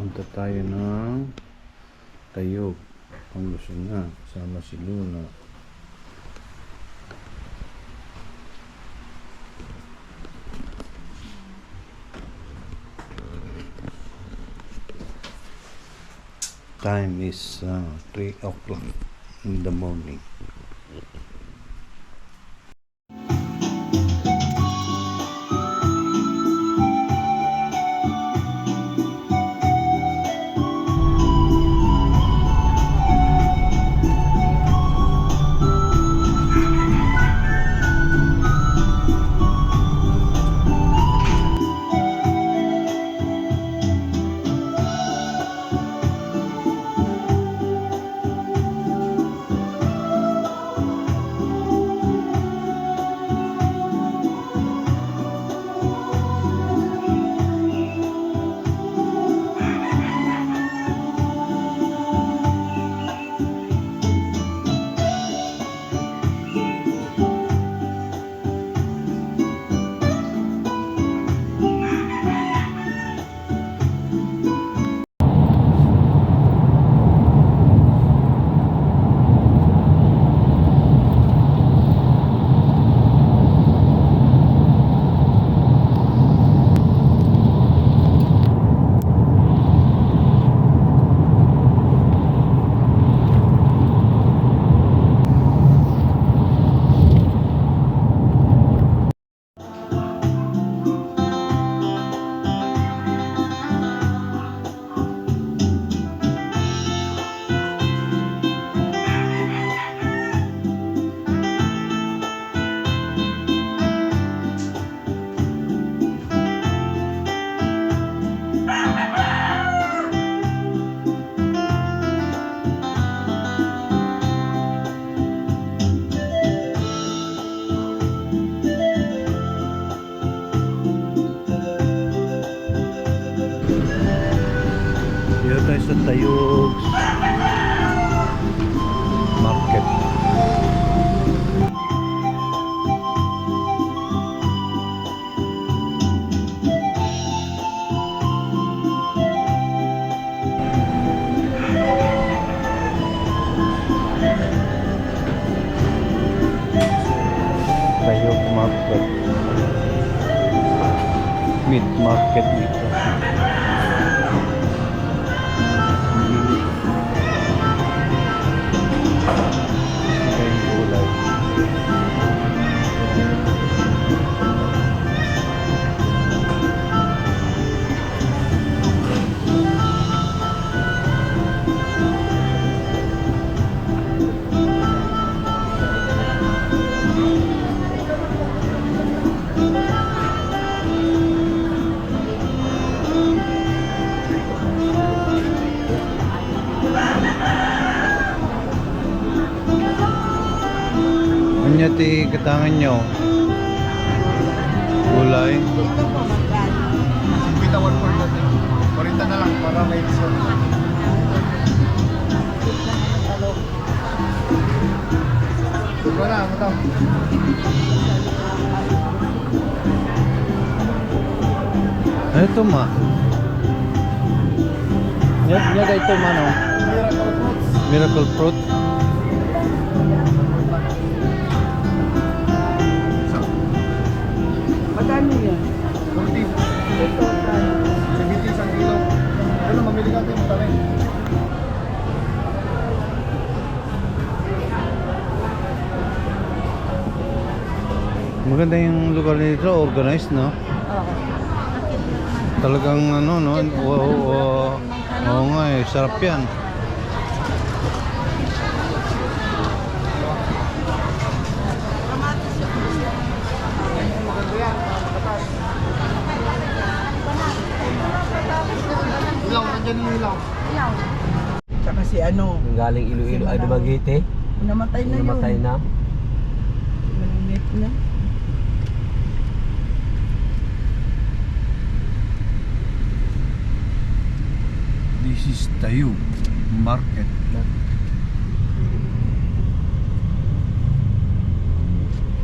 Punta tayo ng Tayog, Pangasinan, kasama si Luna. Time is 3 o'clock in the morning. Dito tayo sa Tayog Market. Tayog Market. Meat market dito. Ano ti katangan nyo? Gulay? Kita 1 natin. 40 na lang para may discount. Sugo na, ito. Ito ma. Nya ito ma no? Miracle fruits. Miracle fruit. Magkano yan? 40. Ito, tayo. 70 isang kilo. Ano, mamili ka tayo matali. Maganda yung lugar nito, organized no? Oo. Talagang ano no, oo nga eh, sarap yan. Ilaw, nandiyan yung ilaw. Tsaka si ano, Galing Iloilo ay Dumaguete. namatay na yun. Namatay na. Malimit na. This is Tayog Market.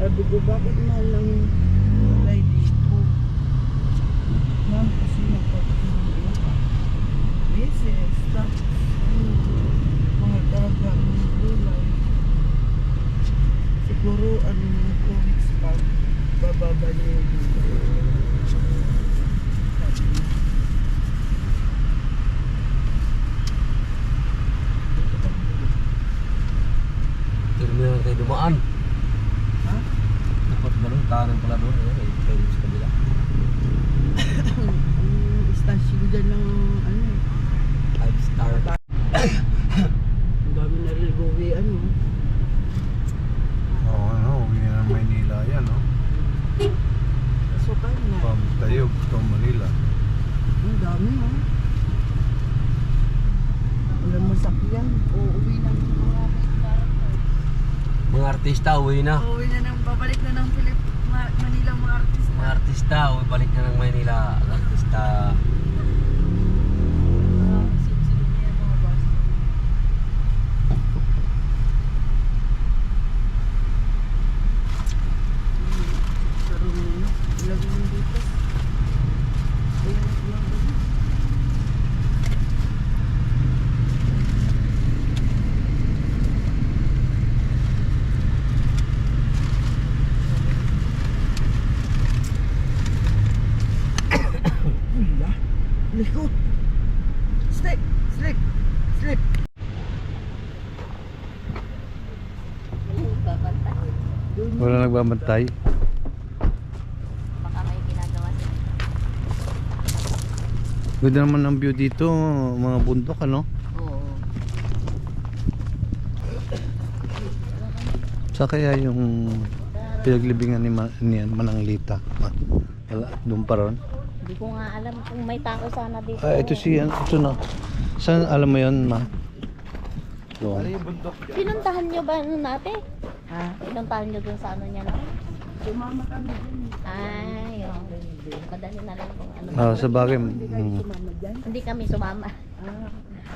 Sabi ko, bakit mahal lang gulay dito? Ma'am, kasi nagpapalala. dyan ng ano eh. 5-star. Ang dami na rin nag-uwi ano. Oo, ano, uwi na ng Maynila yan, no? So kaya na. From Tayog to Manila. Ang dami ha. Walang masakyan. Uuwi na ng Mga artista, uwi na. Uuwi na ng, babalik na ng Manila mga artista. Mga artista, uwi balik na ng Maynila. Artista. Silip-silip niya mga boss. Sarong nyo. Ilagay mo dito. Ayan, ilagay mo. Wala. Likod. Slip. Slip. Slip. Wala nagbabantay. Baka may ginagawa sila. Ganda naman ang view dito, mga bundok, ano? Oo. Sa kaya yung pinaglibingan ni Mananglita? Wala, doon pa ron. Hindi ko nga alam kung may tao sana dito. Ah, ito ito na. Saan alam mo yun, ma? Doon. Pinuntahan nyo ba ano natin? Ha? Pinuntahan nyo dun sa ano niya no? Sumama kami dyan. Ay, oh. Madali na lang kung ano. Ah, sa bagay. Sumama dyan. Hindi kami sumama. Ah.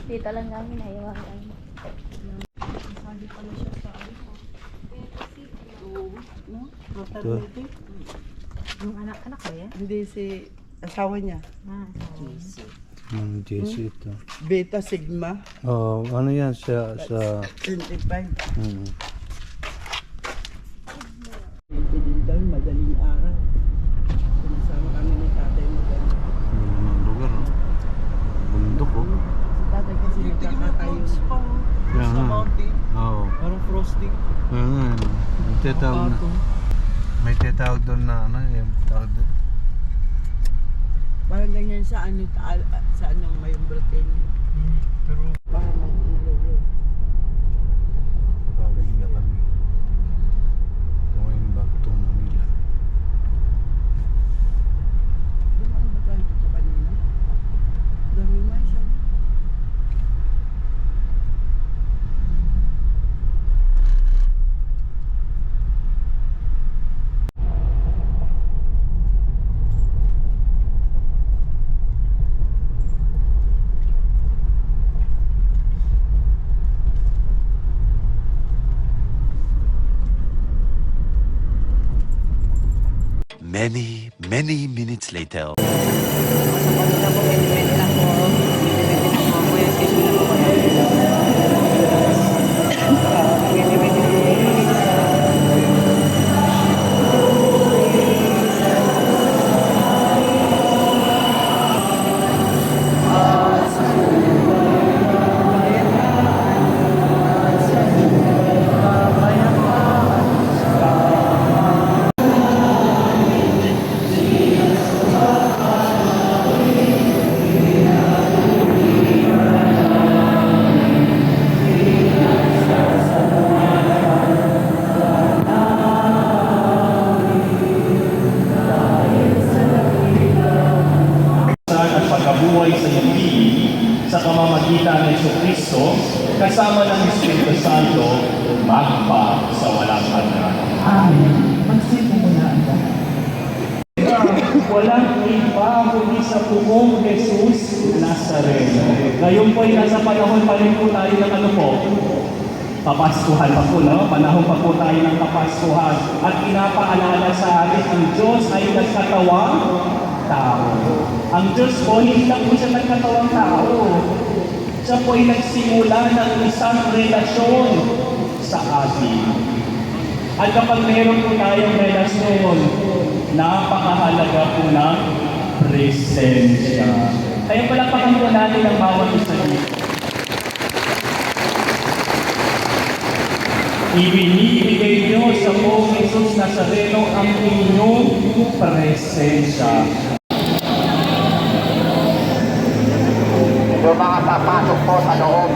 Dito lang kami naiwan kami. No? Ito. Yung anak-anak ba yan? Hindi si asawa niya. JC ito. Beta Sigma Oh, ano yan sa 25. hmm. Hindi din daw madaling araw. Pinasama kami ni tatay mo dyan. Ang lugar, no? Bundok, oh. Si tatay kasi nagkakatayo. Kaya nga. Oo. Parang frosting. Kaya nga. May tetawag na. May tetawag doon na ano, yung tawag doon. Parang ganyan sa ano, sa anong may umbratin. Pero Parang nag-ilulo. Pauwi na kami. Going back to Manila. Dumaan ba tayo dito kanina? Dami nga siya. Many minutes later. at pagkabuhay sa hindi sa pamamagitan ng Kristo kasama ng Espiritu Santo magpa sa walang hanggan. Amen. Magsipo muna ang walang iba kundi sa pugong Jesus Nazareno. Ngayon po ay nasa panahon pa rin po tayo ng ano po? Kapaskuhan pa po, no? Panahon pa po tayo ng Kapaskuhan. At pinapaalala sa atin, ang Diyos ay nagkatawang tao. Ang Diyos po, hindi lang po siya nagkatawang tao. Siya po ay nagsimula ng isang relasyon sa atin. At kapag meron po tayong relasyon, napakahalaga po ng presensya. Kaya palakpakan po natin ang bawat isa dito. Ibinibigay niyo sa buong Jesus Nazareno ang inyong presensya. yung mga papasok po sa loob.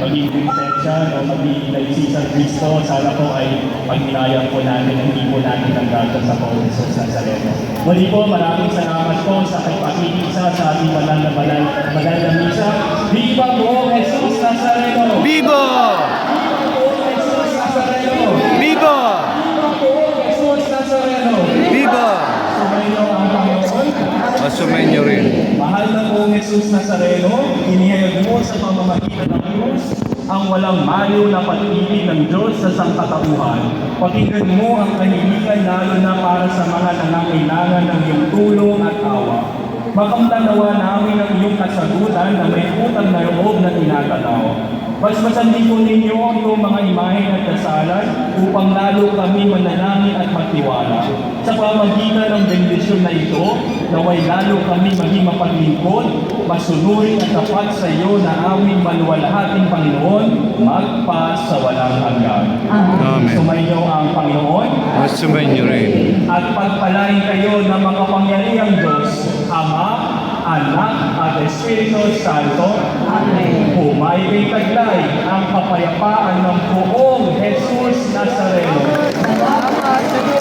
Magiging lisensya o magiging nagsisang Kristo, sana po ay paghinayang po natin, hindi po natin ang gagawin sa Panginoon Jesus Nazareno. Muli po, maraming salamat po sa pagpakikisa sa ating banal na misa. Viva po, Jesus Nazareno! Viva! Viva po, Jesus Nazareno! Viva! Viva po, Jesus Nazareno! Viva! Sumayo ang Panginoon. Masumenyo rin. Mahal na pong Jesus Nazareno, inihayag mo sa pamamagitan ng Diyos ang walang malayo na pag-ibig ng Diyos sa sangkatauhan. Pakinggan mo ang kahilingan lalo na para sa mga nangangailangan ng iyong tulong at awa. Makamtanawa namin ang iyong kasagutan na may utang na loob na tinatanaw. Basbasan po ninyo ang iyong mga imahe at kasalan upang lalo kami manalangin at magtiwala. Sa pamagitan ng bendisyon na ito, naway lalo kami maging mapaglingkod, masunurin at tapat sa iyo na aming maluwalhating Panginoon, magpa sa walang hanggan. Amen. Sumainyo ang Panginoon Masumenyo rin. at pagpalain kayo ng makapangyarihang Diyos, Ama, Anak at Espiritu Santo. Amen. Humaybay taglay ang kapayapaan ng buong Jesus Nazareno. Salamat sa Diyos.